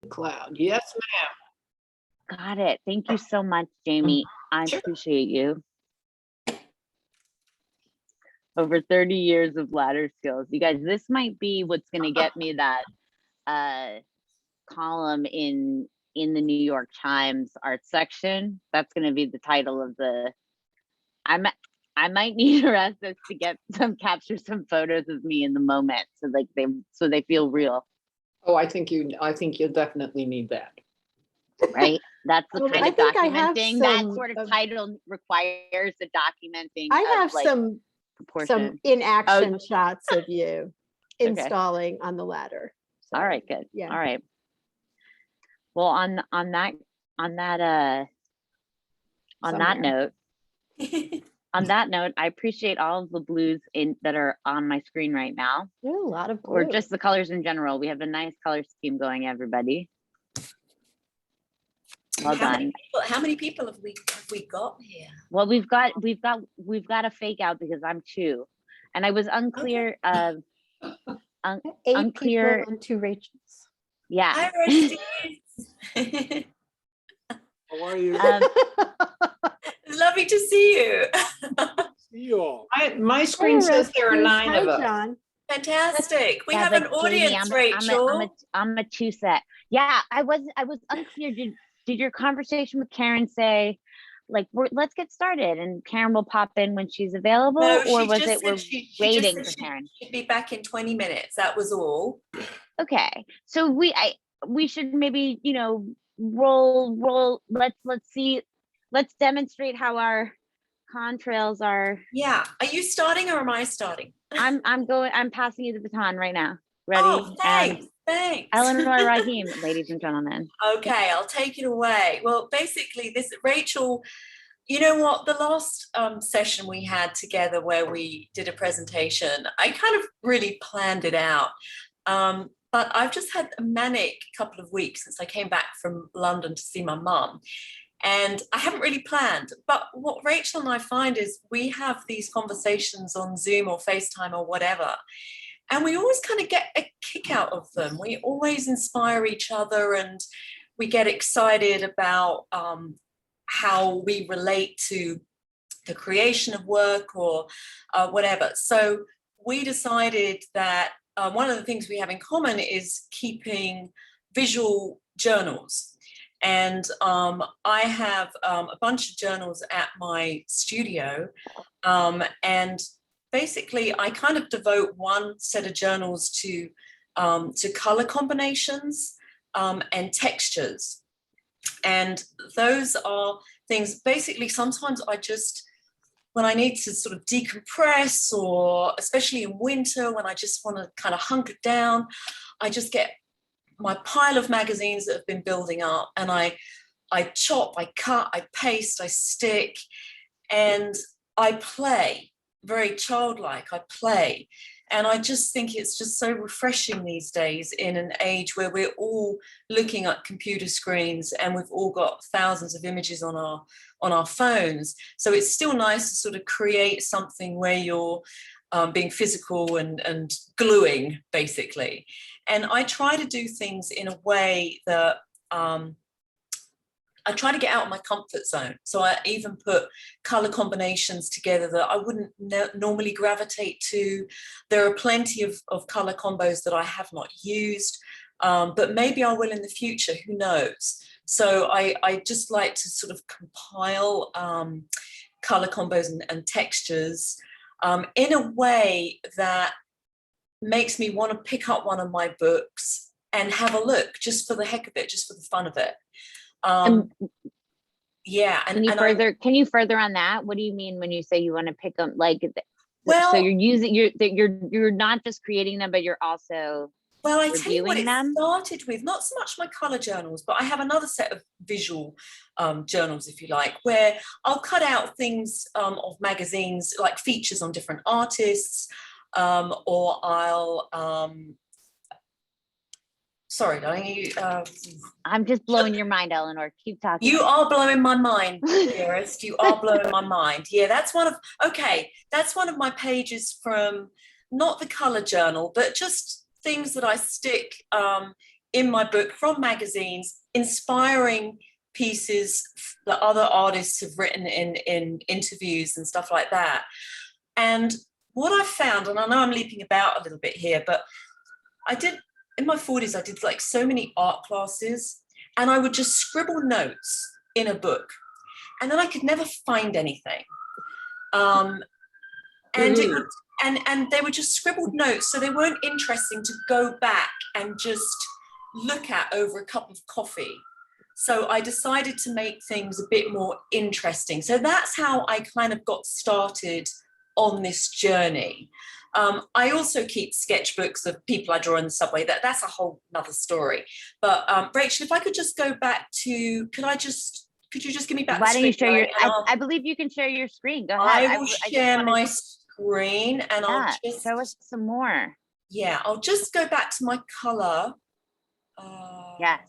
Cloud. Yes, Got it. Thank you so much, Jamie. I Sure. appreciate you. Over 30 years of ladder skills. You guys, this might be what's going to get me that column in the New York Times art section. That's going to be the title of the, I might need Erasmus to capture some photos of me in the moment, so they feel real. Oh, I think you'll definitely need that. Right? That's the Well, kind I of think I have documenting that some sort of title requires the documenting. I have like, some proportion. in-action shots of you installing on the ladder. So, all right, good. Yeah. All right. Well, on that note, on that note, I appreciate all of the blues that are on my screen right now. Ooh, a lot of blue. Or just the colors in general. We have a nice color scheme going, everybody. Well done. How many people have we got here? Well, we've got a fake out because I'm 2, and I was unclear. Okay. 8 unclear people and 2 Rachels. Yeah. Hi, Rosie. How are you? It's lovely to see you. See you all. My screen says there are 9 of us. John. Fantastic. We have an audience, Jamie, Rachel. I'm a 2 set. Yeah, I was unclear. Did your conversation with Karen say, like, let's get started and Karen will pop in when she's available? No, or was it we're waiting for Karen? She'd be back in 20 minutes. That was all. Okay. So we should maybe, roll. Let's demonstrate how our contrails are. Yeah. Are you starting or am I starting? I'm passing you the baton right now. Ready? Oh, thanks. Thanks. Eleanor, Rahim, ladies and gentlemen. Okay, I'll take it away. Well, basically, Rachel, you know what? The last session we had together where we did a presentation, I kind of really planned it out. But I've just had a manic couple of weeks since I came back from London to see my mum. And I haven't really planned. But what Rachel and I find is we have these conversations on Zoom or FaceTime or whatever. And we always kind of get a kick out of them. We always inspire each other and we get excited about how we relate to the creation of work or whatever. So we decided that one of the things we have in common is keeping visual journals. And I have a bunch of journals at my studio, and basically I kind of devote one set of journals to color combinations and textures. And those are things, basically sometimes when I need to sort of decompress, or especially in winter when I just want to kind of hunker down, I just get my pile of magazines that have been building up and I chop, I cut, I paste, I stick, and I play, very childlike, I play. And I just think it's just so refreshing these days in an age where we're all looking at computer screens and we've all got thousands of images on our phones. So it's still nice to sort of create something where you're being physical and gluing, basically. And I try to do things in a way that I try to get out of my comfort zone. So I even put color combinations together that I wouldn't normally gravitate to. There are plenty of color combos that I have not used, but maybe I will in the future, who knows? So I just like to sort of compile color combos and textures in a way that makes me want to pick up one of my books and have a look, just for the heck of it, just for the fun of it. Yeah. Can you further on that? What do you mean when you say you want to pick them? Like, well, so you're not just creating them, but you're also I tell you what it them? started with, not so much my color journals, but I have another set of visual journals, if you like, where I'll cut out things of magazines, like features on different artists, or I'll sorry, darling, I'm just blowing your mind, Eleanor. Keep talking. You are blowing my mind, dearest. You are blowing my mind. Yeah, that's one of my pages from not the color journal, but just things that I stick in my book from magazines, inspiring pieces that other artists have written in interviews and stuff like that. And what I found, and I know I'm leaping about a little bit here, but in my 40s, I did like so many art classes, and I would just scribble notes in a book, and then I could never find anything. And it would, and they were just scribbled notes, so they weren't interesting to go back and just look at over a cup of coffee. So I decided to make things a bit more interesting. So that's how I kind of got started on this journey. I also keep sketchbooks of people I draw in the subway. That's a whole nother story. But Rachel, if I could just go back to, could you just give me back Why the don't you screen, share right? I believe you can share your screen. Go ahead. I will share my screen, and I'll just show us some more. Yeah, I'll just go back to my color. Yes.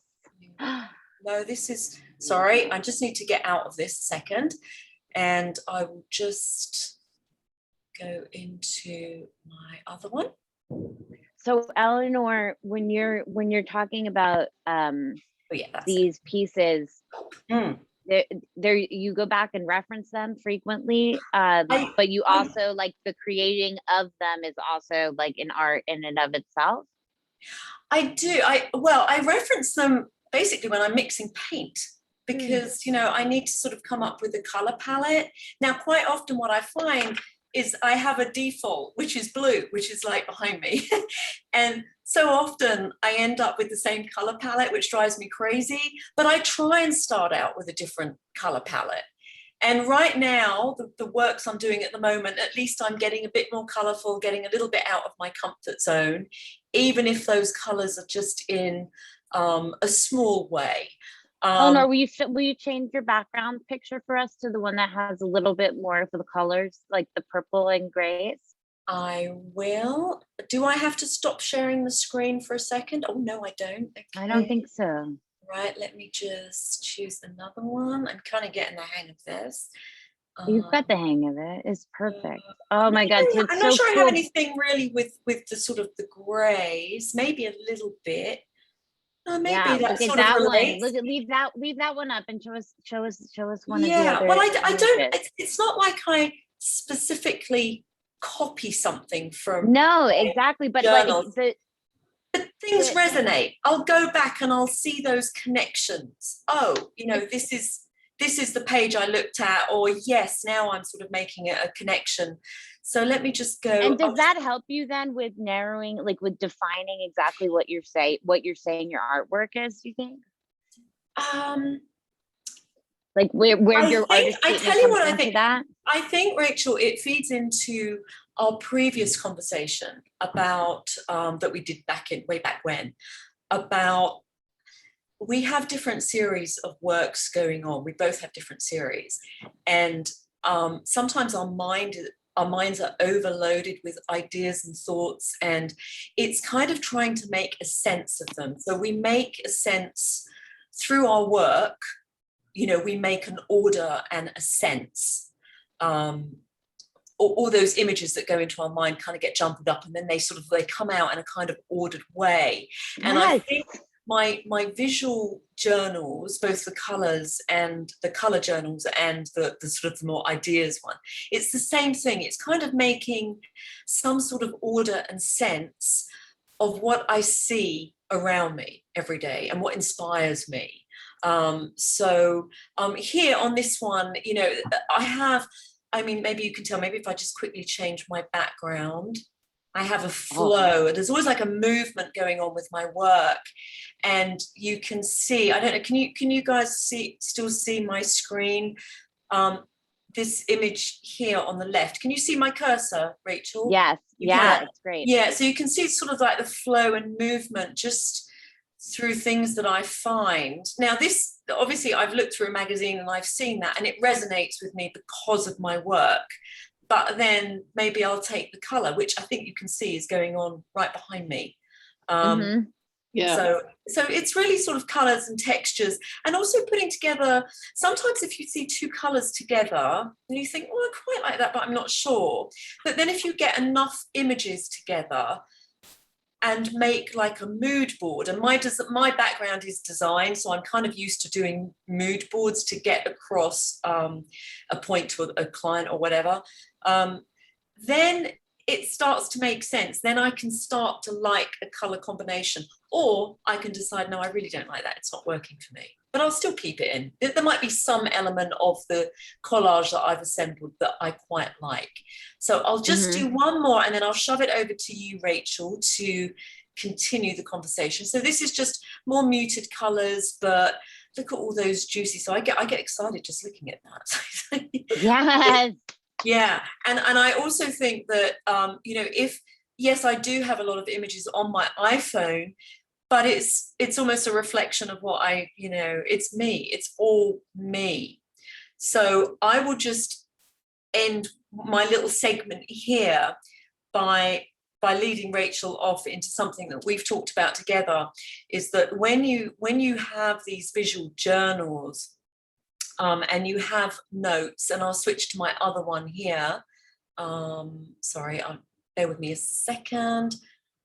No, this is, sorry, I just need to get out of this a second, and I will just go into my other one. So Eleanor, when you're talking about these pieces, there you go back and reference them frequently, but you also like the creating of them is also like an art in and of itself. I do. I reference them basically when I'm mixing paint, because I need to sort of come up with a color palette. Now, quite often what I find is I have a default, which is blue, which is like behind me. And so often I end up with the same color palette, which drives me crazy. But I try and start out with a different color palette. And right now, the works I'm doing at the moment, at least I'm getting a bit more colorful, getting a little bit out of my comfort zone, even if those colors are just in a small way. Eleanor, will you change your background picture for us to the one that has a little bit more of the colors, like the purple and grays? I will. Do I have to stop sharing the screen for a second? Oh, no, I don't. Okay. I don't think so. Right, let me just choose another one. I'm kind of getting the hang of this. You've got the hang of it. It's perfect. Oh my God. So I'm not sure I have anything really with the sort of the grays, maybe a little bit. Maybe that sort of relates. Look at leave that one up and show us one of the Yeah, other. well, I don't. It's not like I specifically copy something from. No, exactly. But journals. like but things resonate. I'll go back and I'll see those connections. Oh, this is the page I looked at, or yes, now I'm sort of making a connection. So let me just go. And does that help you then with narrowing, like with defining exactly what you're saying your artwork is, do you think? Like where your artist I tell you what I think. That? I think, Rachel, it feeds into our previous conversation about that we did way back when, about we have different series of works going on. We both have different series, and sometimes our minds are overloaded with ideas and thoughts, and it's kind of trying to make a sense of them. So we make a sense through our work. We make an order and a sense. All those images that go into our mind kind of get jumbled up, and then they come out in a kind of ordered way. And yes. I think my visual journals, both the colors and the color journals and the sort of the more ideas one, it's the same thing. It's kind of making some sort of order and sense of what I see around me every day and what inspires me. So here on this one, maybe you can tell, maybe if I just quickly change my background, I have a flow. Oh. There's always like a movement going on with my work, and you can see, I don't know, can you guys still see my screen? This image here on the left, can you see my cursor, Rachel? Yes, yeah, it's great. Yeah, so you can see sort of like the flow and movement just through things that I find. Now this, obviously I've looked through a magazine and I've seen that and it resonates with me because of my work. But then maybe I'll take the color, which I think you can see is going on right behind me. Yeah. So it's really sort of colors and textures, and also putting together, sometimes if you see two colors together and you think, I quite like that, but I'm not sure. But then if you get enough images together, and make like a mood board. And my background is design, so I'm kind of used to doing mood boards to get across a point to a client or whatever. Then it starts to make sense. Then I can start to like a color combination, or I can decide, no, I really don't like that. It's not working for me, but I'll still keep it in. There might be some element of the collage that I've assembled that I quite like. So I'll just do one more, and then I'll shove it over to you, Rachel, to continue the conversation. So this is just more muted colors, but look at all those juicy. So I get excited just looking at that. Yes. Yeah, and I also think that you know, yes, I do have a lot of images on my iPhone, but it's almost a reflection of what you know, it's me, it's all me. So I will just end my little segment here by leading Rachel off into something that we've talked about together, is that when you have these visual journals, and you have notes, and I'll switch to my other one here. Sorry, bear with me a second.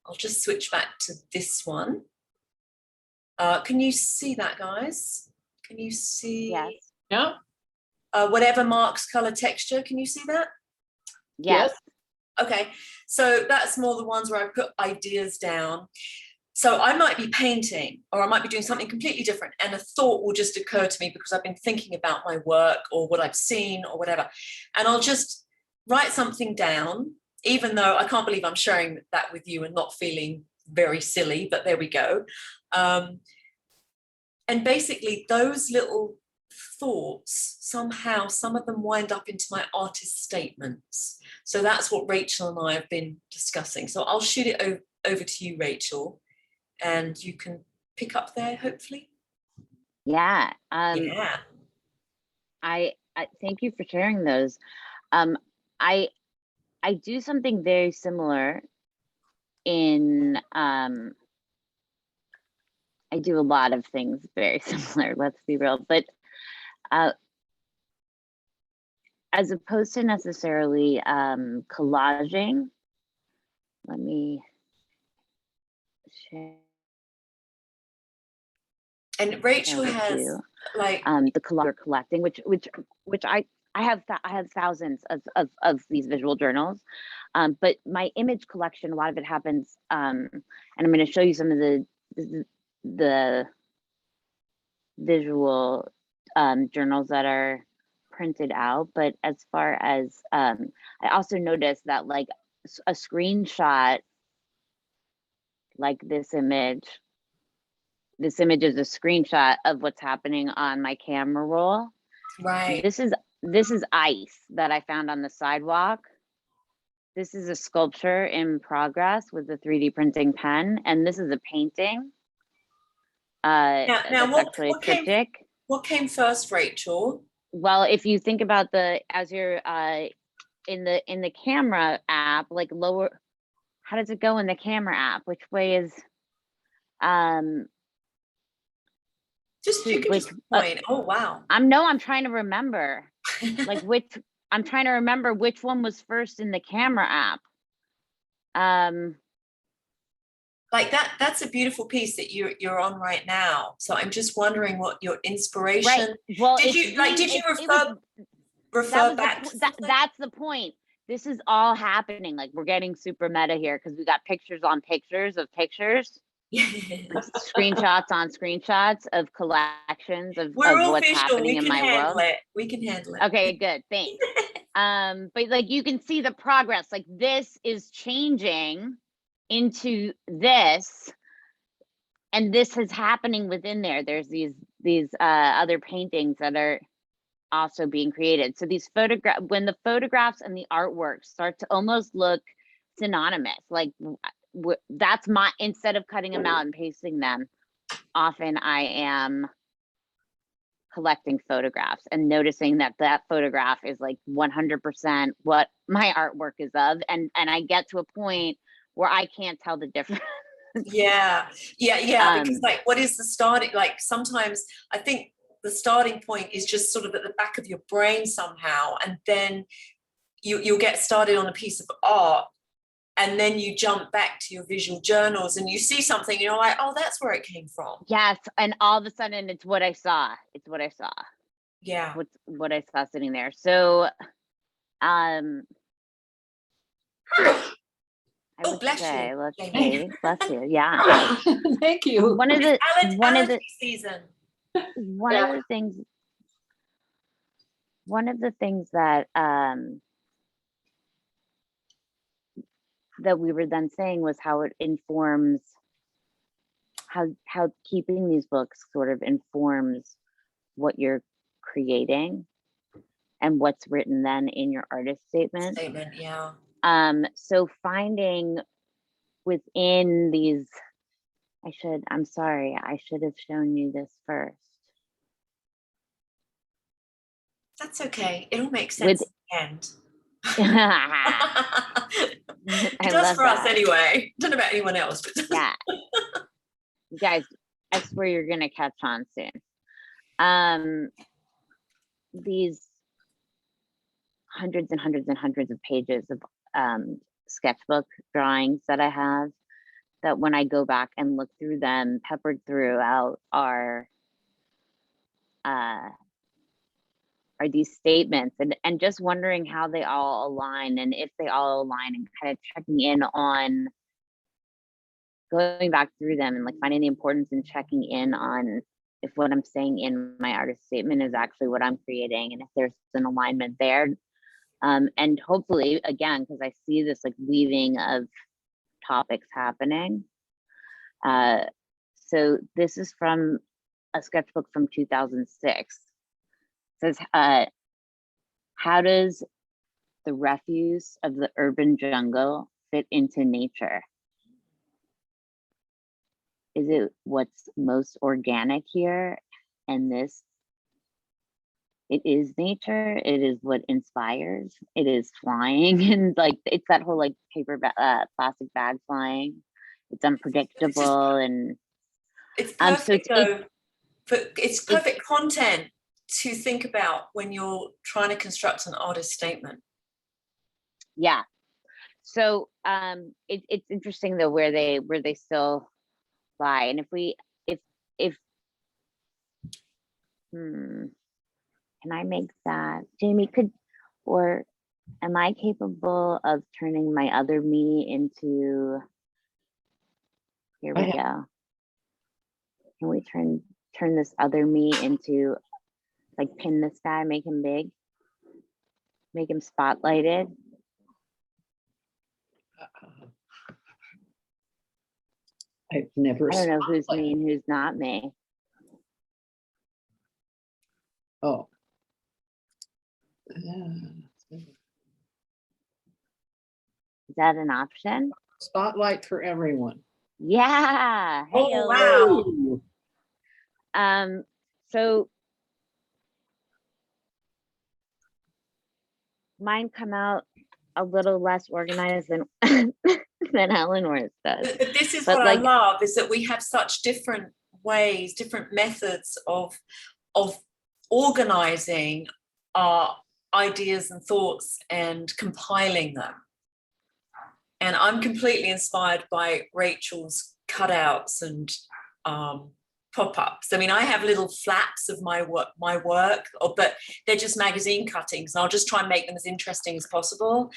I'll just switch back to this one. Can you see that, guys? Can you see? Yes. Yeah. Whatever marks color texture, can you see that? Yes. Okay, so that's more the ones where I put ideas down. So I might be painting, or I might be doing something completely different, and a thought will just occur to me because I've been thinking about my work or what I've seen or whatever. And I'll just write something down, even though I can't believe I'm sharing that with you and not feeling very silly, but there we go. And basically those little thoughts, somehow some of them wind up into my artist statements. So that's what Rachel and I have been discussing. So I'll shoot it over to you, Rachel, and you can pick up there, hopefully. Yeah. Yeah. I thank you for sharing those. I do something very similar in I do a lot of things very similar, let's be real, but as opposed to necessarily collaging, let me share. And Rachel has like the collage collecting, which I have thousands of these visual journals, but my image collection, a lot of it happens, and I'm going to show you some of the visual journals that are printed out. But as far as I also noticed that like a screenshot, like this image is a screenshot of what's happening on my camera roll. right. This is ice that I found on the sidewalk. This is a sculpture in progress with a 3D printing pen, and this is a painting. Now what came first, Rachel? Well, if you think about as you're in the camera app, like lower, how does it go in the camera app? Which way is Just you can just point. Oh wow. I'm trying to remember like I'm trying to remember which one was first in the camera app. Like that's a beautiful piece that you're on right now. So I'm just wondering what your inspiration. Right. Well, did you refer back? That's the point. This is all happening. Like we're getting super meta here because we got pictures on pictures of pictures. Screenshots on screenshots of collections of what's happening in my world. We can handle it. Okay, good. Thanks. But like you can see the progress. Like this is changing into this, and this is happening within there. There's these other paintings that are also being created. So these when the photographs and the artwork start to almost look synonymous, like that's instead of cutting them out and pasting them, often I am collecting photographs and noticing that photograph is like 100% what my artwork is of, and I get to a point where I can't tell the difference. Yeah. Because like, what is the starting? Like sometimes I think the starting point is just sort of at the back of your brain somehow, and then you'll get started on a piece of art, and then you jump back to your visual journals and you see something, you're like, oh, that's where it came from. Yes, and all of a sudden it's what I saw. It's what I saw. Yeah. What I saw sitting there. So I Oh, would bless say, you. let's Jamie. see, bless you. Yeah. Thank you. One of the Allergy season. one of the things that that we were then saying was how it informs how keeping these books sort of informs what you're creating and what's written then in your artist statement. Yeah. So finding within these, I'm sorry, I should have shown you this first. That's okay. It'll make sense at the end. It does for us anyway. Don't know about anyone else, but yeah. You guys, I swear you're gonna catch on soon. These hundreds and hundreds and hundreds of pages of sketchbook drawings that I have, that when I go back and look through them, peppered throughout are these statements, and just wondering how they all align, and if they all align, and kind of checking in on going back through them and like finding the importance in checking in on if what I'm saying in my artist statement is actually what I'm creating, and if there's an alignment there. And hopefully, again, because I see this like weaving of topics happening. So this is from a sketchbook from 2006. It says, how does the refuse of the urban jungle fit into nature? Is it what's most organic here? And this, it is nature. It is what inspires. It is flying, and like it's that whole like paper plastic bag flying. It's unpredictable, and it's perfect so it's perfect content to think about when you're trying to construct an artist statement. Yeah. So it's interesting though where they still lie, and if can I make that, Jamie, or am I capable of turning my other me into, here we go. Can we turn this other me into, like, pin this guy, make him big, make him spotlighted? I've never. I don't know who's me and who's not me. Oh. Is that an option? Spotlight for everyone. Yeah. Hey, oh, wow. So mine come out a little less organized than than Eleanor's does. But this is what I love, is that we have such different ways, different methods of organizing our ideas and thoughts and compiling them. And I'm completely inspired by Rachel's cutouts and pop-ups. I mean, I have little flaps of my work, but they're just magazine cuttings, and I'll just try and make them as interesting as possible.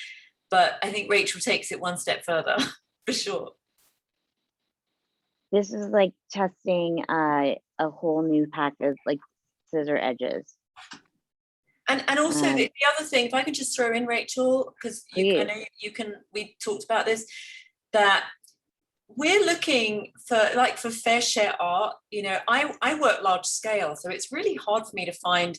But I think Rachel takes it one step further, for sure. This is like testing a whole new pack of like scissor edges. And also the other thing, if I could just throw in, Rachel, because I know we talked about this, that we're looking for fair share art. You know, I work large scale, so it's really hard for me to find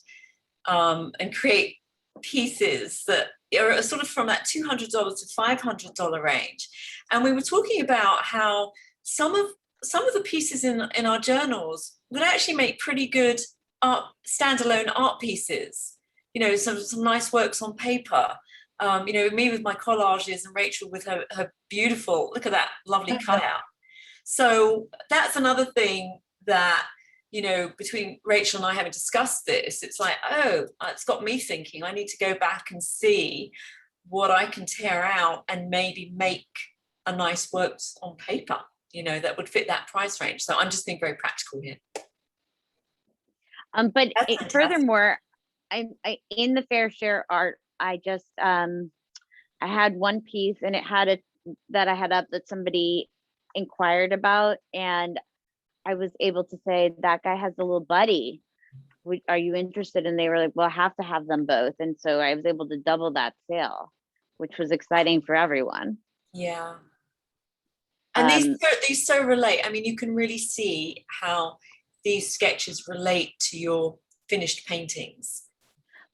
and create pieces that are sort of from that $200 to $500 range. And we were talking about how some of the pieces in our journals would actually make pretty good standalone art pieces. You know, some nice works on paper. You know, me with my collages and Rachel with her beautiful, look at that lovely cutout. So that's another thing that, you know, between Rachel and I having discussed this, it's like, oh, it's got me thinking. I need to go back and see what I can tear out and maybe make a nice works on paper, you know, that would fit that price range. So I'm just being very practical here. But That's fantastic. furthermore, I in the fair share art, I just I had one piece and it had that I had up that somebody inquired about, and I was able to say that guy has a little buddy. Are you interested? And they were like, well, I have to have them both. And so I was able to double that sale, which was exciting for everyone. Yeah. And these so relate. I mean, you can really see how these sketches relate to your finished paintings.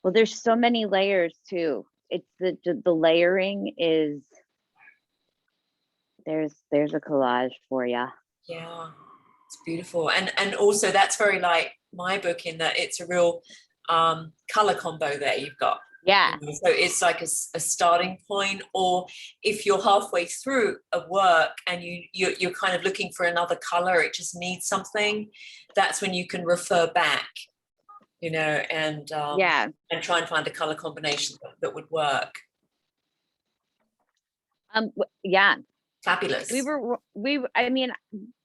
Well, there's so many layers too. It's the layering is, there's a collage for you. Yeah, it's beautiful. And also that's very like my book in that it's a real color combo there you've got. Yeah. You know, so it's like a starting point, or if you're halfway through a work and you're kind of looking for another color, it just needs something, that's when you can refer back, you know, and try and find a color combination that would work. Yeah. Fabulous. I mean,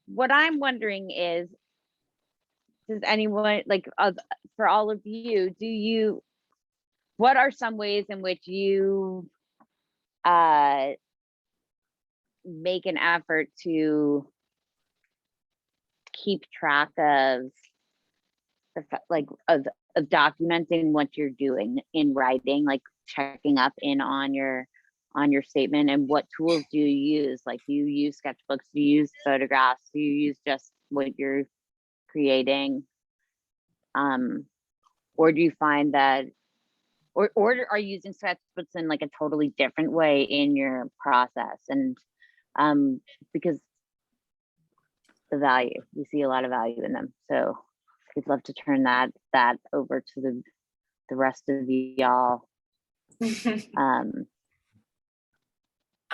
what I'm wondering is, does anyone, like, for all of you, what are some ways in which you make an effort to keep track of of documenting what you're doing in writing, like checking up in on your statement, and what tools do you use? Like, do you use sketchbooks? Do you use photographs? Do you use just what you're creating? Or do you find that, or are you using sketchbooks in like a totally different way in your process? And because the value, we see a lot of value in them. So we'd love to turn that over to the rest of y'all. I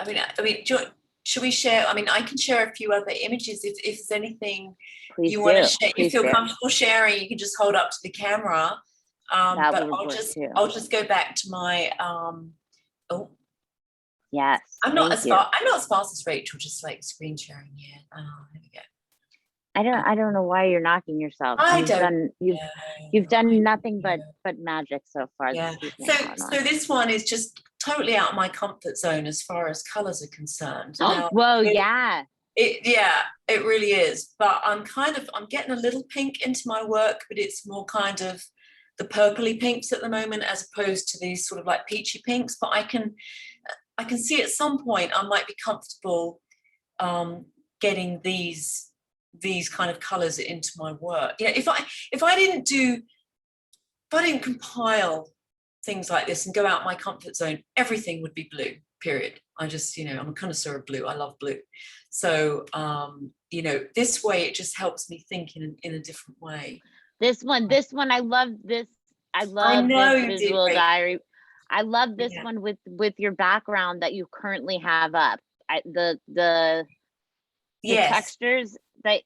mean, should we share? I mean, I can share a few other images if there's anything you want to share. You feel comfortable sharing, you can just hold up to the camera. But I'll just go back to my yes. I'm not as fast as Rachel, just like screen sharing here. Oh, there we go. I don't know why you're knocking yourself. You've done nothing but magic so far. Yeah. So this one is just totally out of my comfort zone as far as colors are concerned. Now, well, it really is. But I'm getting a little pink into my work, but it's more kind of the purpley pinks at the moment, as opposed to these sort of like peachy pinks. But I can see at some point I might be comfortable getting these kind of colors into my work. You know, if I didn't compile things like this and go out my comfort zone, everything would be blue, period. I just, you know, I'm a connoisseur of blue. I love blue. So you know, this way it just helps me think in a different way. This one, I love this. I love this visual diary. I love this one with your background that you currently have up. The textures that,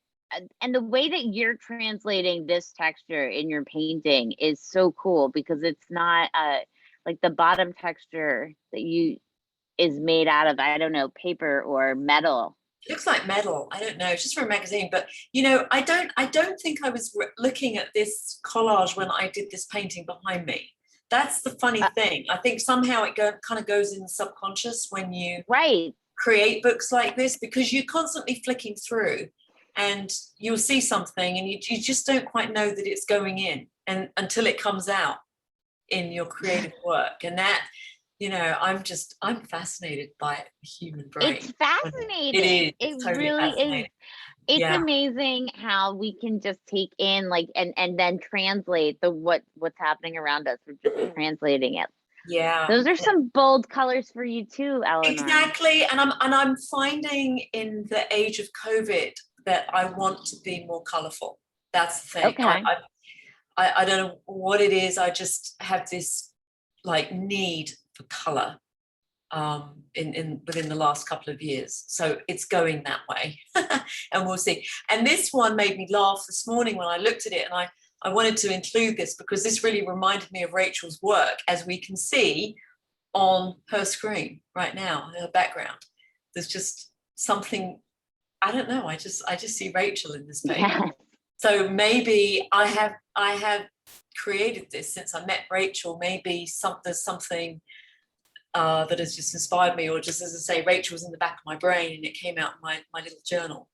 and the way that you're translating this texture in your painting is so cool, because it's not like the bottom texture that is made out of, I don't know, paper or metal. It looks like metal. I don't know. It's just for a magazine, but you know, I don't think I was looking at this collage when I did this painting behind me. That's the funny thing. I think somehow it kind of goes in the subconscious when you create books like this, because you're constantly flicking through and you'll see something and you just don't quite know that it's going in, and until it comes out in your creative work. And that, you know, I'm fascinated by the human brain. It's fascinating. It is. It totally really is. It's amazing how we can just take in, like, and then translate what's happening around us. We're just translating it. Yeah. Those are some bold colors for you too, Eleanor. Exactly. And I'm finding in the age of COVID that I want to be more colorful. That's the thing. Okay. I don't know what it is. I just have this like need for color within the last couple of years. So it's going that way. And we'll see. And this one made me laugh this morning when I looked at it, and I wanted to include this because this really reminded me of Rachel's work. As we can see, on her screen right now, her background. There's just something, I don't know, I just see Rachel in this paper. Yes. So maybe I have created this since I met Rachel. Maybe there's something that has just inspired me, or just, as I say, Rachel was in the back of my brain and it came out in my little journal.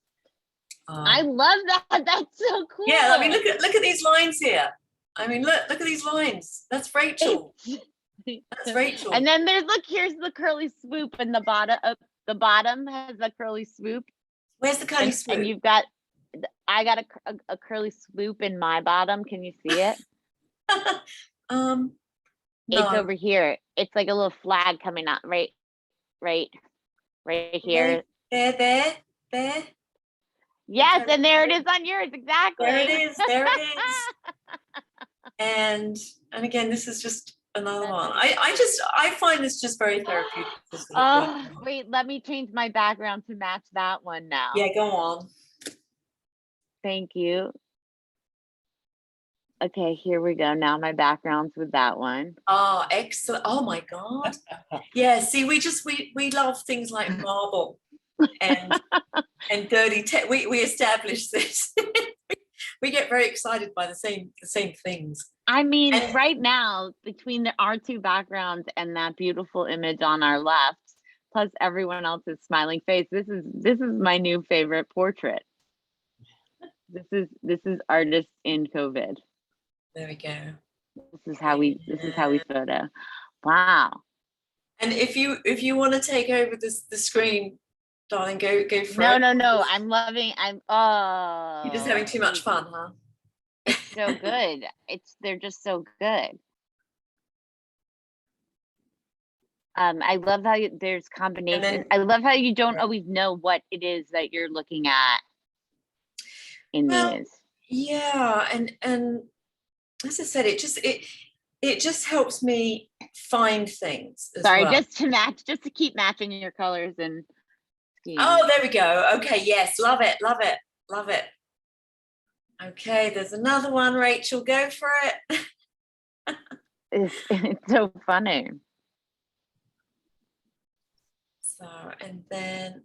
I love that. That's so cool. Yeah, I mean, look at these lines here. I mean, look at these lines. That's Rachel. That's Rachel. And then here's the curly swoop, and the bottom has a curly swoop. Where's the curly swoop? And I got a curly swoop in my bottom. Can you see it? No. It's over here. It's like a little flag coming out right here. There. Yes, and there it is on yours, exactly. There it is. And again, this is just another one. I find this just very therapeutic. Oh, wait, let me change my background to match that one now. Yeah, go on. Thank you. Okay, here we go. Now my background's with that one. Oh, excellent. Oh my God. Yeah, see, we love things like marble and dirty we established this. We get very excited by the same things. I mean, right now, between our two backgrounds and that beautiful image on our left, plus everyone else's smiling face, this is my new favorite portrait. This is artists in COVID. There we go. This is how we photo. Wow. And if you want to take over the screen, darling, go for No, it. no. You're just having too much fun, huh? It's so good. They're just so good. I love how there's combinations. I love how you don't always know what it is that you're looking at in these. Yeah, and as I said, it just helps me find things as Sorry, well. just to keep matching your colors and schemes. Oh, there we go. Okay, yes, love it. Okay, there's another one, Rachel, go for it. It's so funny.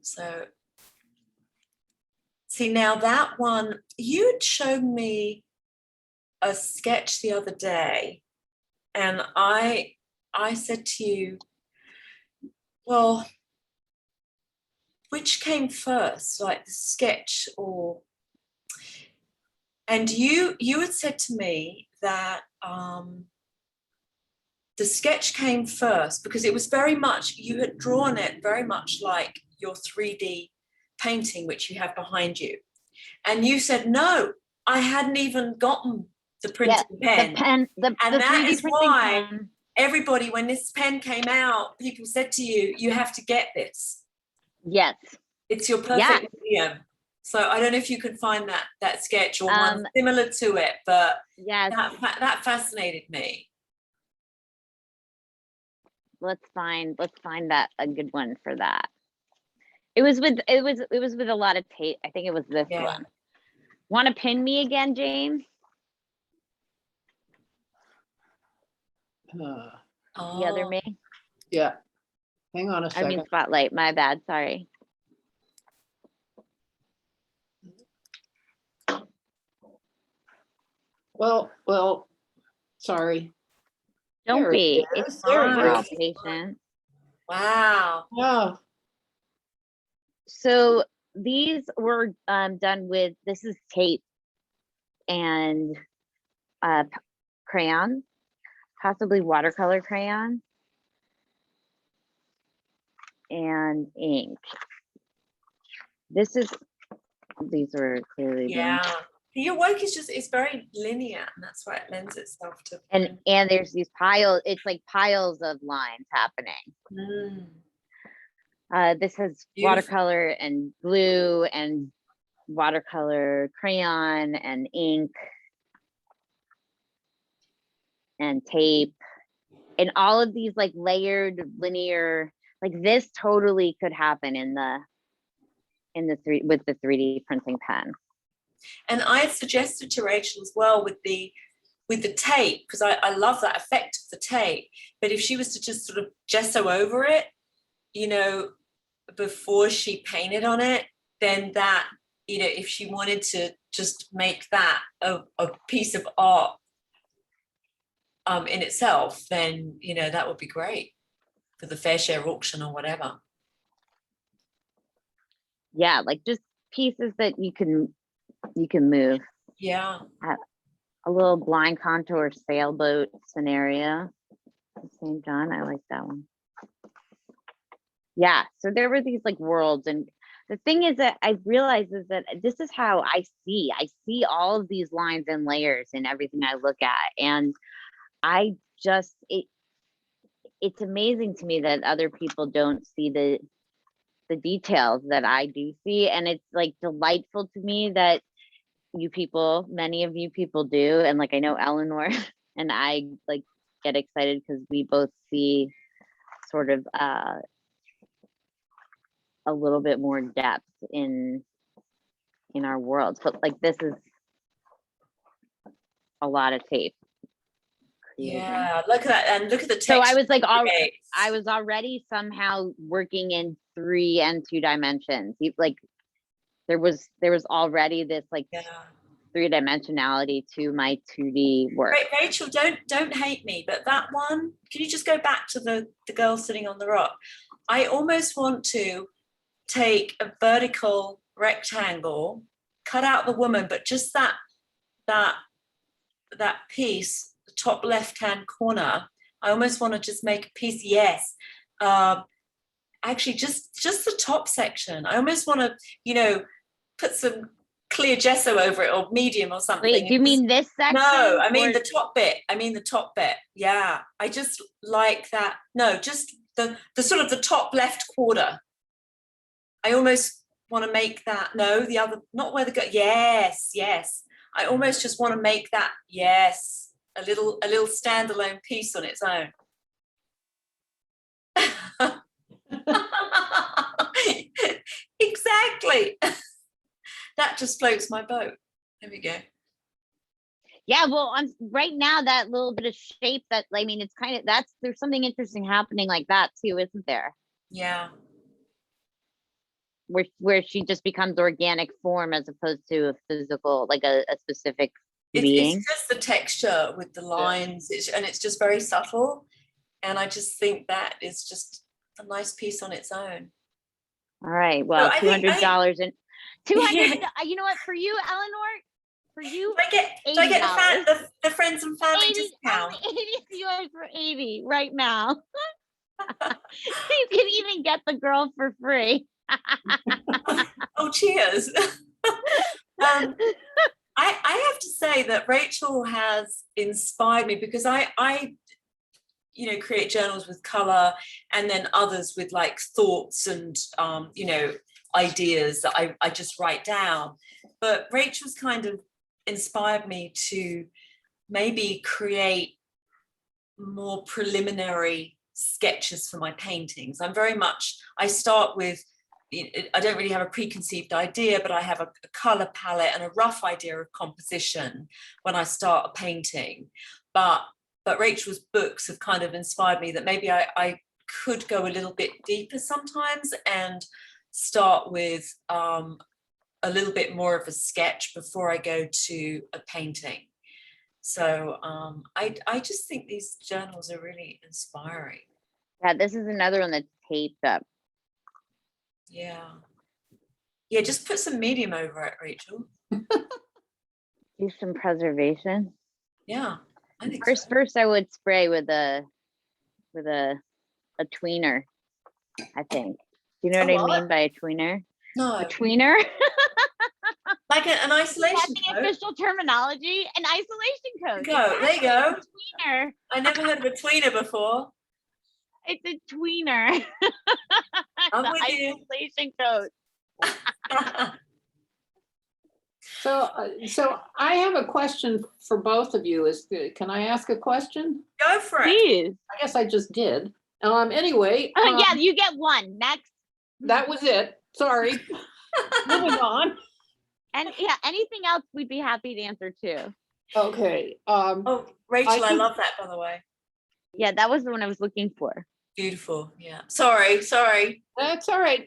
So see, now that one, you'd shown me a sketch the other day, and I said to you, well, which came first, like the sketch or? And you had said to me that the sketch came first because it was very much, you had drawn it very much like your 3D painting, which you have behind you. And you said, no, I hadn't even gotten the printing pen. And that is why everybody, when this pen came out, people said to you, you have to get this. Yes. It's your perfect medium. So I don't know if you could find that sketch or one similar to it, but yes, that fascinated me. Let's find that a good one for that. It was with a lot of tape. I think it was this one. Want to pin me again, James? The other me? Yeah. Hang on a second. I mean spotlight, my bad, sorry. Well, sorry. Don't be. It's we're all patient. Wow. Oh, So these were done with, this is tape and crayon, possibly watercolor crayon, and ink. These were clearly Yeah. Your work is it's very linear, and that's why it lends itself to. and there's these piles, it's like piles of lines happening. This has Beautiful. watercolor and glue and watercolor crayon and ink and tape and all of these like layered linear, like this totally could happen with the 3D printing pen. And I had suggested to Rachel as well with the with the tape, because I love that effect of the tape, but if she was to just sort of gesso over it, you know, before she painted on it, then that, you know, if she wanted to just make that a piece of art in itself, then, you know, that would be great for the fair share auction or whatever. Yeah, like just pieces that you can move. Yeah. A little blind contour sailboat scenario. St. John, I like that one. Yeah, so there were these like worlds, and the thing is that I realized is that this is how I see all of these lines and layers in everything I look at, and I just it's amazing to me that other people don't see the details that I do see, and it's like delightful to me that you people, many of you people do, and like I know Eleanor and I like get excited because we both see sort of a little bit more depth in our worlds, but like this is a lot of tape. Yeah, look at that, and look at the So texture. I was like, I was already somehow working in 3 and 2 dimensions. Like there was already this like 3-dimensionality to my 2D work. Rachel, don't hate me, but that one, can you just go back to the girl sitting on the rock? I almost want to take a vertical rectangle, cut out the woman, but just that piece, the top left-hand corner, I almost want to just make a piece. Yes. Actually, just the top section. I almost want to, you know, put some clear gesso over it or medium or something. Wait, do you mean this section? No, I mean the top bit. Yeah, I just like that. No, just the sort of the top left quarter. I almost want to make that. No, the other, not where the go. Yes. I almost just want to make that. Yes, a little standalone piece on its own. Exactly. That just floats my boat. There we go. Yeah, well, right now that little bit of shape that, I mean, it's kind of, there's something interesting happening like that too, isn't there? Yeah. Where she just becomes organic form as opposed to a physical, like a specific being. It's just the texture with the lines, and it's just very subtle. And I just think that is just a nice piece on its own. All right, well, so $200 and $200. You know what? For you, Eleanor, for you, do I get the friends and family 80, discount? 80 is yours for 80 right now. You can even get the girl for free. Oh, cheers. I have to say that Rachel has inspired me, because I you know, create journals with color, and then others with like thoughts and you know, ideas that I just write down. But Rachel's kind of inspired me to maybe create more preliminary sketches for my paintings. I start with, I don't really have a preconceived idea, but I have a color palette and a rough idea of composition when I start a painting. But Rachel's books have kind of inspired me that maybe I could go a little bit deeper sometimes and start with a little bit more of a sketch before I go to a painting. So I just think these journals are really inspiring. Yeah, this is another one that's taped up. Yeah, just put some medium over it, Rachel. Do some preservation. Yeah, I think First I would spray with a tweener, I think. Do you know what I mean by a tweener? No. A tweener? Like an isolation That's the coat. official terminology, an isolation coat. There you go. Tweener. I never heard of a tweener before. It's a tweener. I'm the with you. isolation coat. So I have a question for both of you. Can I ask a question? Go for it. Please. I guess I just did. Anyway. Yeah, you get one. Next. That was it. Sorry. Moving on. And yeah, anything else we'd be happy to answer too. Okay, Oh, Rachel, I think- love that, by the way. Yeah, that was the one I was looking for. Beautiful. Yeah. Sorry. that's all right.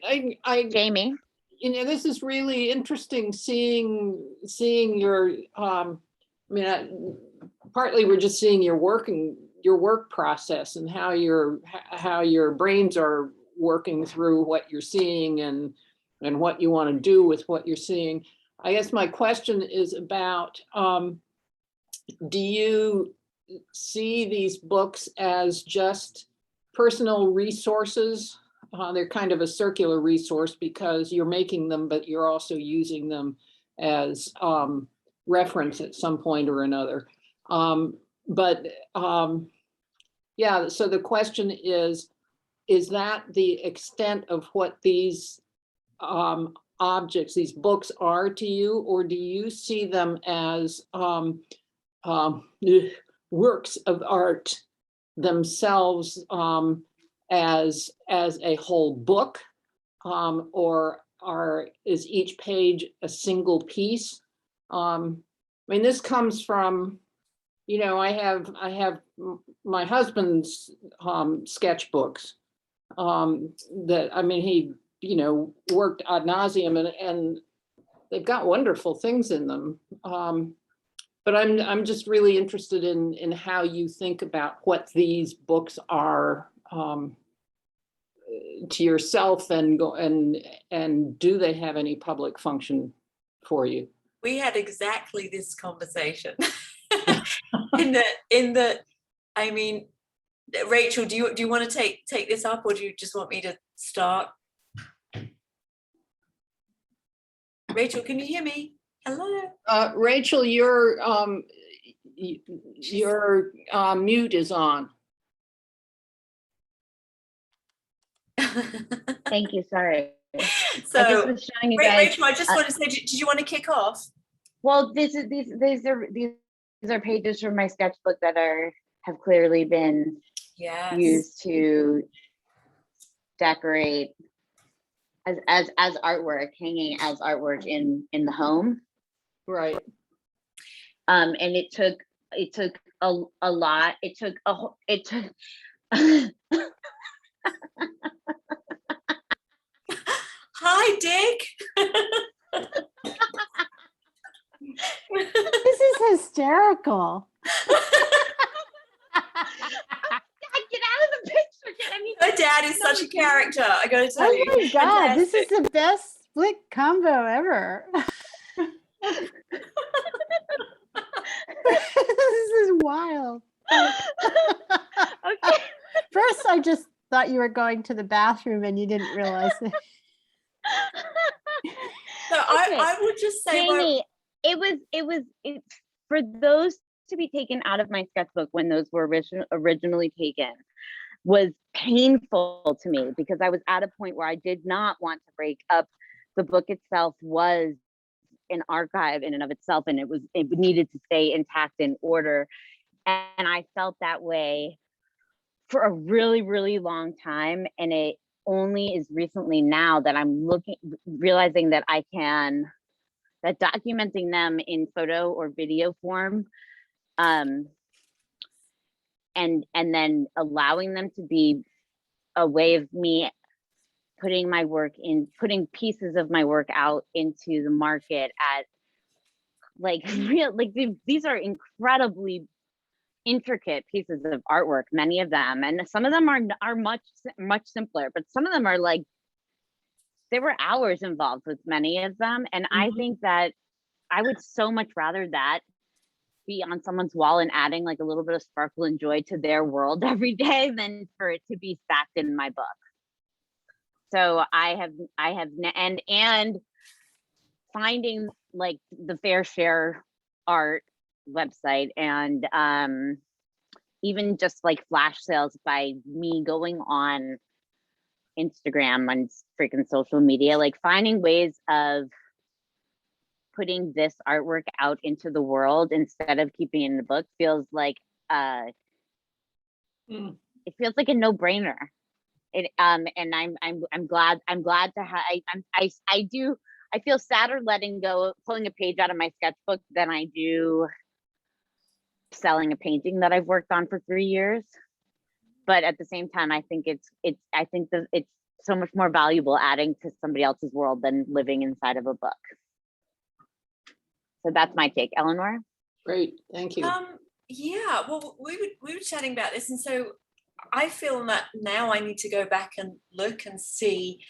Jamie. You know, this is really interesting seeing your, I mean, partly we're just seeing your work process and how your brains are working through what you're seeing and what you want to do with what you're seeing. I guess my question is about, do you see these books as just personal resources? They're kind of a circular resource because you're making them, but you're also using them as reference at some point or another. Yeah, so the question is that the extent of what these objects, these books are to you, or do you see them as works of art themselves, as a whole book, or is each page a single piece? I mean, this comes from, you know, I have my husband's sketchbooks, that, I mean, he, you know, worked ad nauseum, and they've got wonderful things in them. But I'm just really interested in how you think about what these books are to yourself, and do they have any public function for you? We had exactly this conversation. in the I mean, Rachel, do you want to take this up, or do you just want me to start? Rachel, can you hear me? Hello. Rachel, your mute is on. Thank you. Sorry. I just So, was showing you guys. Rachel, I just want to say, did you want to kick off? Well, these are pages from my sketchbook that have clearly been used to decorate as artwork, hanging as artwork in the home. Right. And it took a lot. It took Hi, Dick. This is hysterical. Get out of the picture. Her dad is such a character, I gotta tell Oh you. my God, this is Fantastic. the best split combo ever. This is wild. Okay. First, I just thought you were going to the bathroom and you didn't realize it. So I would just say, Jamie, it was for those to be taken out of my sketchbook when those were originally taken was painful to me, because I was at a point where I did not want to break up. The book itself was an archive in and of itself, and it needed to stay intact in order. And I felt that way for a really, really long time. And it only is recently now that I'm realizing that that documenting them in photo or video form, and then allowing them to be a way of me putting pieces of my work out into the market at these are incredibly intricate pieces of artwork, many of them, and some of them are much simpler, but some of them are like, there were hours involved with many of them. And I think that I would so much rather that be on someone's wall and adding like a little bit of sparkle and joy to their world every day than for it to be stacked in my book. So I have and finding like the Fair Share art website, and even just like flash sales by me going on Instagram, on freaking social media, like finding ways of putting this artwork out into the world instead of keeping it in the book feels like it feels like a no-brainer. It and I'm glad to have I feel sadder letting go, pulling a page out of my sketchbook than I do selling a painting that I've worked on for 3 years. But at the same time, I think it's so much more valuable adding to somebody else's world than living inside of a book. So that's my take. Eleanor? Great, thank you. Yeah, well, we were chatting about this, and so I feel that now I need to go back and look and see.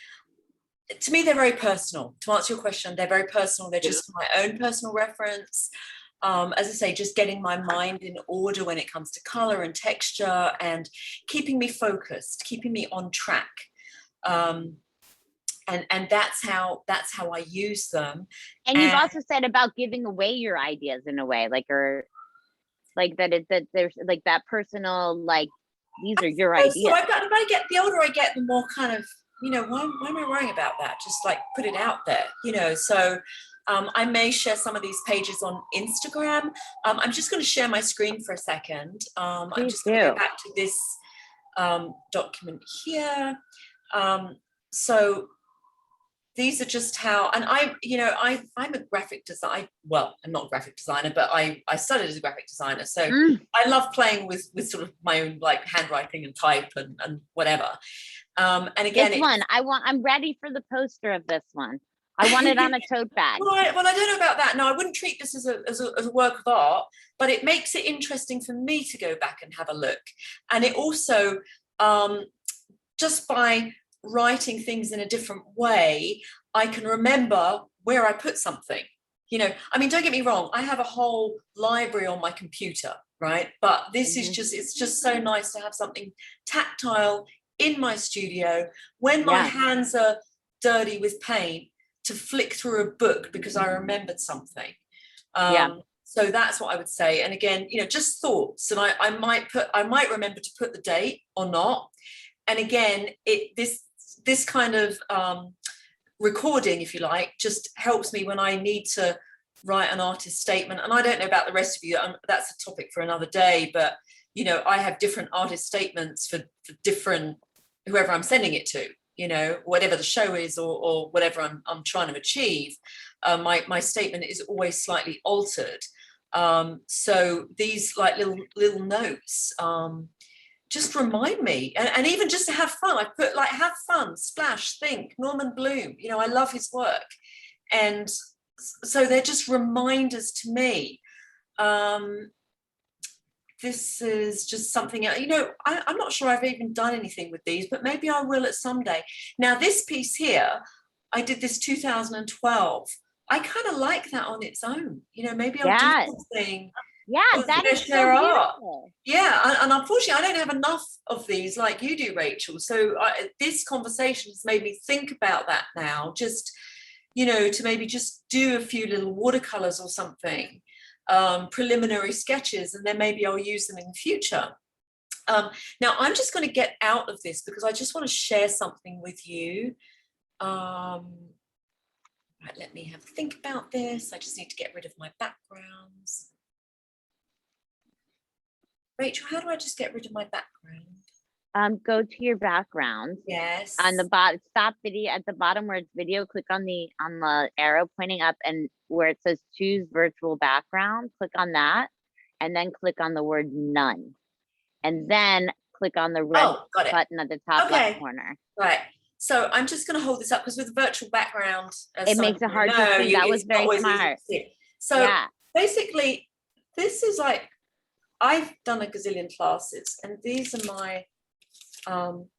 To me, they're very personal. To answer your question, they're very personal. They're just my own personal reference. As I say, just getting my mind in order when it comes to color and texture, and keeping me focused, keeping me on track. And that's how I use them. And you've also said about giving away your ideas in a way, like, or like that there's like that personal, like, these are your ideas. So the older I get, the more kind of, why am I worrying about that? Just like put it out there, so I may share some of these pages on Instagram. I'm just going to share my screen for a second. I'm just going to go back to this document here. So these are just how, and I'm a graphic designer. Well, I'm not a graphic designer, but I studied as a graphic designer. So I love playing with sort of my own like handwriting and type and whatever. And again, this one, I'm ready for the poster of this one. I want it on a tote bag. Well, I don't know about that. No, I wouldn't treat this as a work of art, but it makes it interesting for me to go back and have a look. And it also, just by writing things in a different way, I can remember where I put something. I mean, don't get me wrong, I have a whole library on my computer, right? But this is it's just so nice to have something tactile in my studio when my hands are dirty with paint, to flick through a book because I remembered something. So that's what I would say. And again, just thoughts. And I might remember to put the date or not. And again, this kind of recording, if you like, just helps me when I need to write an artist statement. And I don't know about the rest of you, that's a topic for another day, but I have different artist statements for different, whoever I'm sending it to, whatever the show is or whatever I'm trying to achieve. My statement is always slightly altered. So these like little notes, just remind me, and even just to have fun. I put like, have fun, splash, think, Norman Bloom, I love his work. And so they're just reminders to me. This is just something, I'm not sure I've even done anything with these, but maybe I will at some day. Now this piece here, I did this 2012. I kind of like that on its own. Maybe I'll do something. Yeah, that is so beautiful. Yeah, and unfortunately, I don't have enough of these like you do, Rachel. So this conversation has made me think about that now. Just, to maybe just do a few little watercolors or something, preliminary sketches, and then maybe I'll use them in the future. Now, I'm just going to get out of this because I just want to share something with you. Right, let me have a think about this. I just need to get rid of my backgrounds. Rachel, how do I just get rid of my background? Go to your background. Yes. On the bottom, stop video at the bottom where it's video. Click on the arrow pointing up, and where it says choose virtual background. Click on that, and then click on the word none, and then click on the red button at the top left corner. Right. So I'm just going to hold this up because with the virtual background, it makes it hard to see. That was very smart. So basically, this is like, I've done a gazillion classes, and these are my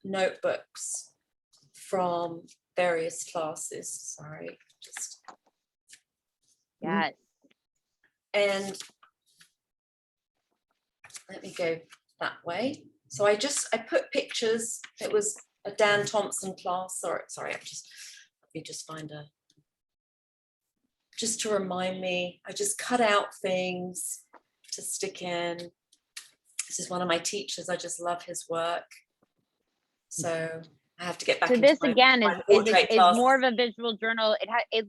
notebooks from various classes. Sorry, just yes. And let me go that way. So I put pictures. It was a Dan Thompson class. Sorry, let me just find just to remind me. I just cut out things to stick in. This is one of my teachers. I just love his work. So I have to get back. So this again is more of a visual journal. It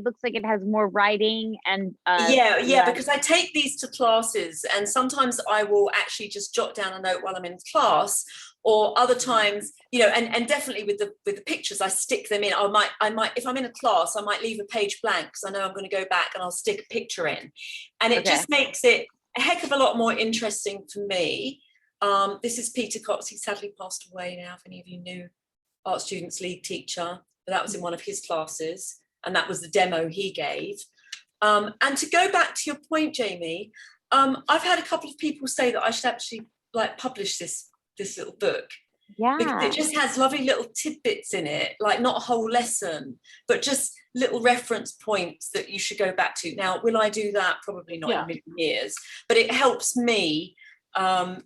looks like it has more writing and because I take these to classes, and sometimes I will actually just jot down a note while I'm in class, or other times, and definitely with the pictures, I stick them in. I might if I'm in a class, I might leave a page blank because I know I'm going to go back and I'll stick a picture in, and it just makes it a heck of a lot more interesting for me. This is Peter Cox. He sadly passed away now, if any of you knew, Art Students League teacher, but that was in one of his classes, and that was the demo he gave. And to go back to your point, Jamie, I've had a couple of people say that I should actually like publish this little book. Yeah. Because it just has lovely little tidbits in it, like not a whole lesson, but just little reference points that you should go back to. Now, will I do that? Probably not in a million years, but it helps me to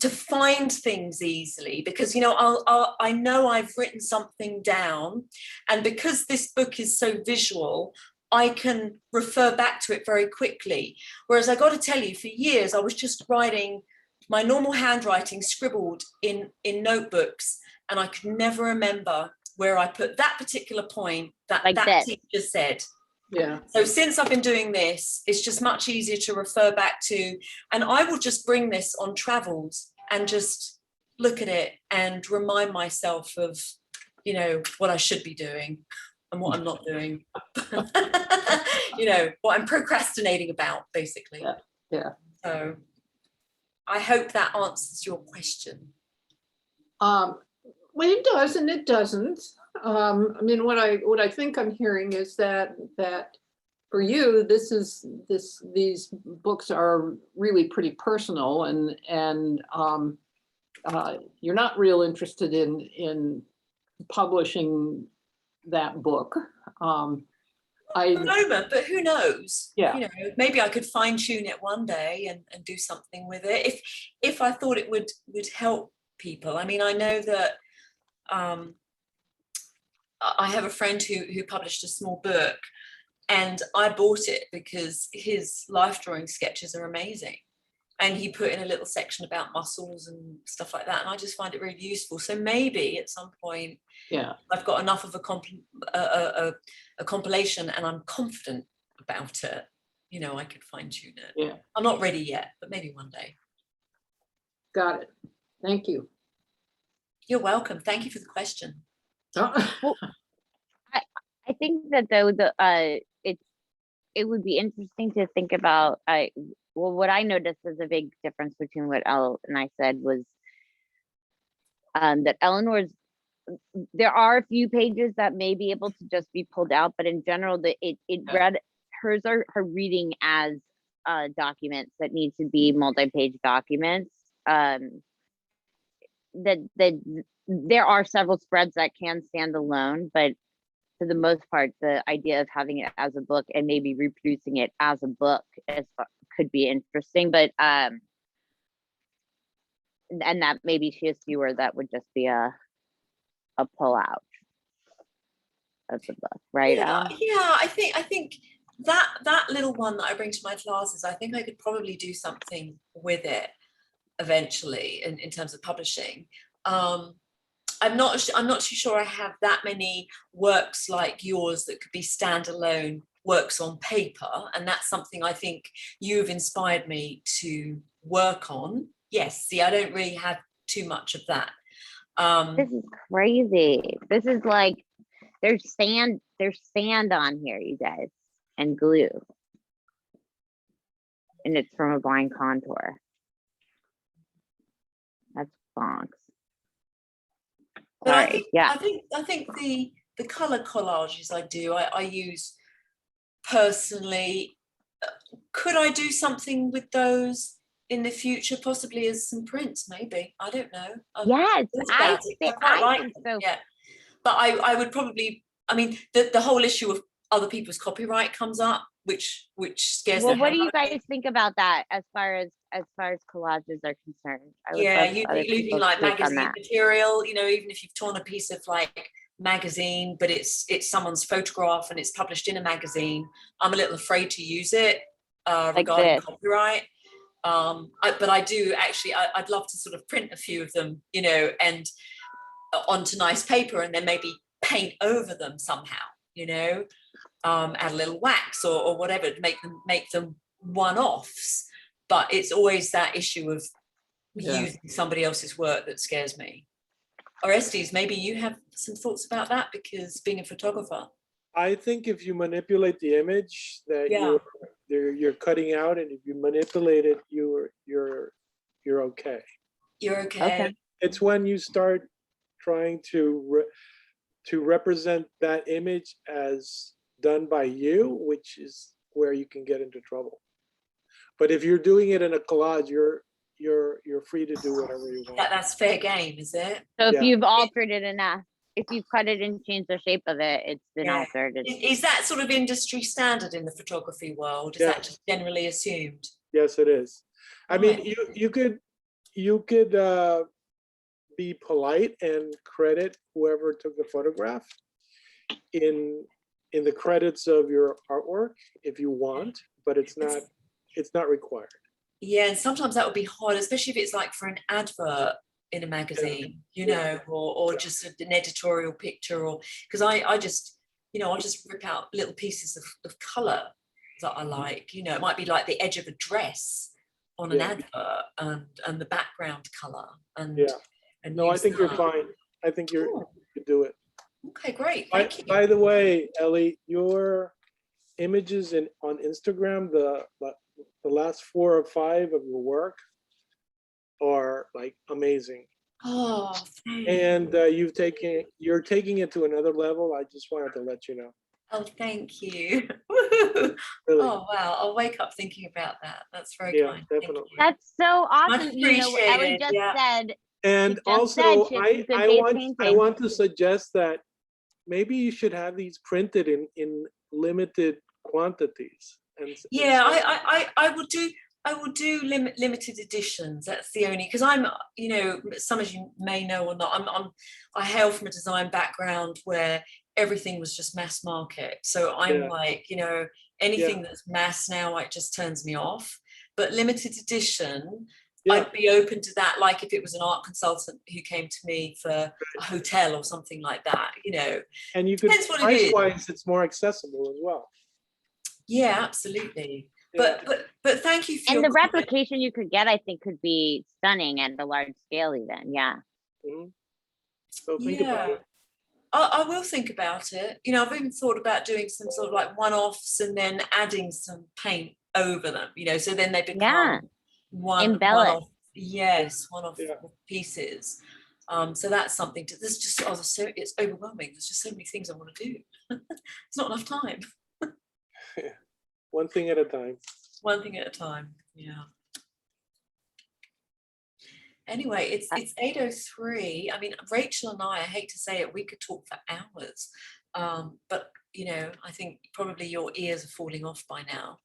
find things easily, because, you know, I know I've written something down, and because this book is so visual, I can refer back to it very quickly. Whereas I got to tell you, for years, I was just writing my normal handwriting scribbled in notebooks, and I could never remember where I put that particular point that teacher said. Yeah. So since I've been doing this, it's just much easier to refer back to, and I will just bring this on travels and just look at it and remind myself of, you know, what I should be doing and what I'm not doing. You know, what I'm procrastinating about, basically. Yeah. So I hope that answers your question. Well, it does and it doesn't. I mean, what I think I'm hearing is that for you, these books are really pretty personal, and you're not real interested in publishing that book. At the moment, but who knows? Yeah. You know, maybe I could fine tune it one day and do something with it if I thought it would help people. I mean, I know that I have a friend who published a small book, and I bought it because his life drawing sketches are amazing. And he put in a little section about muscles and stuff like that. And I just find it really useful. So maybe at some point, I've got enough of a compilation and I'm confident about it, you know, I could fine tune it. Yeah. I'm not ready yet, but maybe one day. Got it. Thank you. You're welcome. Thank you for the question. Oh. Well, I think that though it would be interesting to think about. Well, what I noticed as a big difference between what Elle and I said was that Eleanor's, there are a few pages that may be able to just be pulled out, but in general, hers are her reading as documents that need to be multi-page documents. That there are several spreads that can stand alone, but for the most part, the idea of having it as a book and maybe reproducing it as a book could be interesting, but and that maybe she has fewer that would just be a pull out of the book, right? Yeah, I think that little one that I bring to my classes, I think I could probably do something with it eventually in terms of publishing. I'm not too sure I have that many works like yours that could be standalone works on paper, and that's something I think you've inspired me to work on. Yes, see, I don't really have too much of that. This is crazy. This is like there's sand on here, you guys, and glue, and it's from a blind contour. That's bonks. But Sorry. I think the color collages I use personally. Could I do something with those in the future, possibly as some prints? Maybe, I don't know. Yes, I think so. Yeah, but I would probably. I mean, the whole issue of other people's copyright comes up, which scares. Well, what do you guys think about that as far as collages are concerned? Yeah, you'd be losing like magazine material. You know, even if you've torn a piece of like magazine, but it's someone's photograph and it's published in a magazine, I'm a little afraid to use it regarding copyright. But I do actually, I'd love to sort of print a few of them, you know, and onto nice paper, and then maybe paint over them somehow, you know, add a little wax or whatever to make them one-offs. But it's always that issue of using somebody else's work that scares me. Orestes, maybe you have some thoughts about that, because being a photographer. I think if you manipulate the image that Yeah. you're cutting out, and if you manipulate it, you're okay. You're okay. It's when you start trying to represent that image as done by you, which is where you can get into trouble. But if you're doing it in a collage, you're free to do whatever you want. That's fair game, is it? So if Yeah. you've altered it enough, if you've cut it and changed the shape of it, it's been Yeah. altered. Is that sort of industry standard in the photography world? Is that just generally assumed? Yes, it is. I mean, Right. you could be polite and credit whoever took the photograph in the credits of your artwork if you want, but it's not required. Yeah, and sometimes that would be hard, especially if it's like for an advert in a magazine, you know, or just an editorial picture, or because I just, I'll just rip out little pieces of color that I like. It might be like the edge of a dress on an advert and the background color. And No, I think you're fine. I think you could do it. Okay, great. Thank you. By the way, Ellie, your images on Instagram, the last 4 or 5 of your work are like amazing. Oh, thanks. And you're taking it to another level. I just wanted to let you know. Oh, thank you. Really. Oh, wow. I'll wake up thinking about that. That's very kind. Thank definitely. you. That's so awesome. Much appreciated, Ellie just said, And just also, said I she's a base I painting. want to suggest that maybe you should have these printed in limited quantities. Yeah, I will do limited editions. That's the only, because I'm, some as you may know or not, I hail from a design background where everything was just mass market. So I'm like, anything that's mass now, it just turns me off. But limited edition, I'd be open to that. Like if it was an art consultant who came to me for a hotel or something like that, And you could, price-wise, it's more accessible as well. Yeah, absolutely. But thank you for and your the replication you could get, I think, could be stunning at a large scale even. Yeah. Mm-hmm. So think about it. I will think about it. I've even thought about doing some sort of like one-offs and then adding some paint over them, so then they become one-off. Yes, one-off pieces. So that's something to, this just, it's overwhelming. There's just so many things I want to do. It's not enough time. One thing at a time. One thing at a time. Yeah. Anyway, it's 8:03. I mean, Rachel and I hate to say it, we could talk for hours. But I think probably your ears are falling off by now.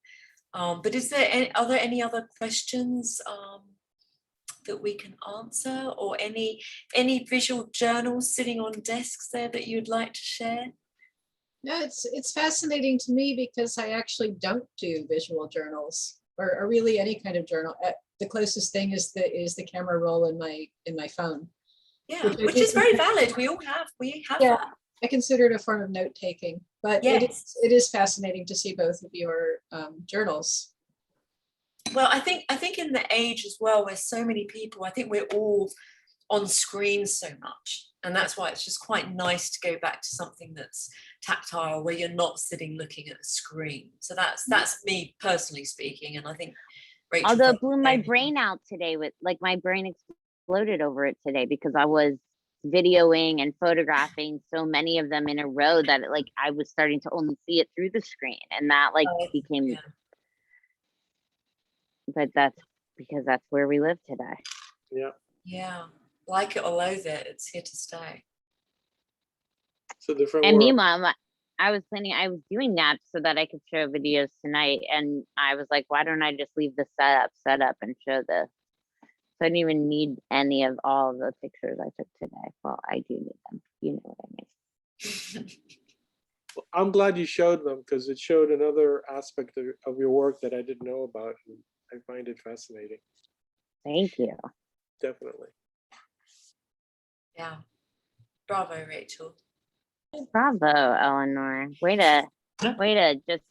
But are there any other questions that we can answer, or any visual journals sitting on desks there that you'd like to share? No, it's fascinating to me because I actually don't do visual journals or really any kind of journal. The closest thing is the camera roll in my phone. Yeah, which is very valid. We have yeah, that. I consider it a form of note taking, but it is fascinating to see both of your journals. Well, I think in the age as well, where so many people, I think we're all on screen so much, and that's why it's just quite nice to go back to something that's tactile, where you're not sitting looking at a screen. So that's me personally speaking, and I think Rachel, although it blew my brain out today, with like my brain exploded over it today, because I was videoing and photographing so many of them in a row that I was starting to only see it through the screen, and that became but that's because that's where we live today. Yeah, like it or loathe it, it's here to stay. It's a different and world. Meanwhile, I was doing that so that I could show videos tonight, and I was like, why don't I just leave the setup and show this? So I didn't even need any of all the pictures I took today. Well, I do need them. You know what I mean. Well, I'm glad you showed them, because it showed another aspect of your work that I didn't know about. And I find it fascinating. Thank you. Definitely. Yeah. Bravo, Rachel. Bravo, Eleanor. Way to just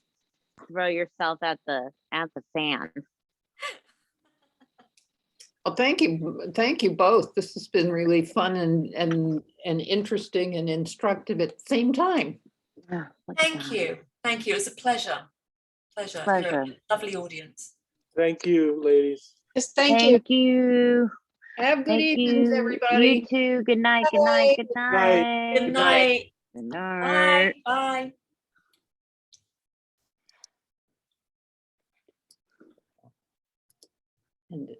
throw yourself at the fan. Well, thank you both. This has been really fun and interesting and instructive at the same time. Yeah, look at Thank that. you. Thank you. It's a pleasure. Pleasure. You're Pleasure. a lovely audience. Thank you, ladies. Yes, thank you. Thank you. Have good Thank evenings, you. everybody. You too. Good night. Good night. Good night. Good night. Good Bye. night. Bye. End it.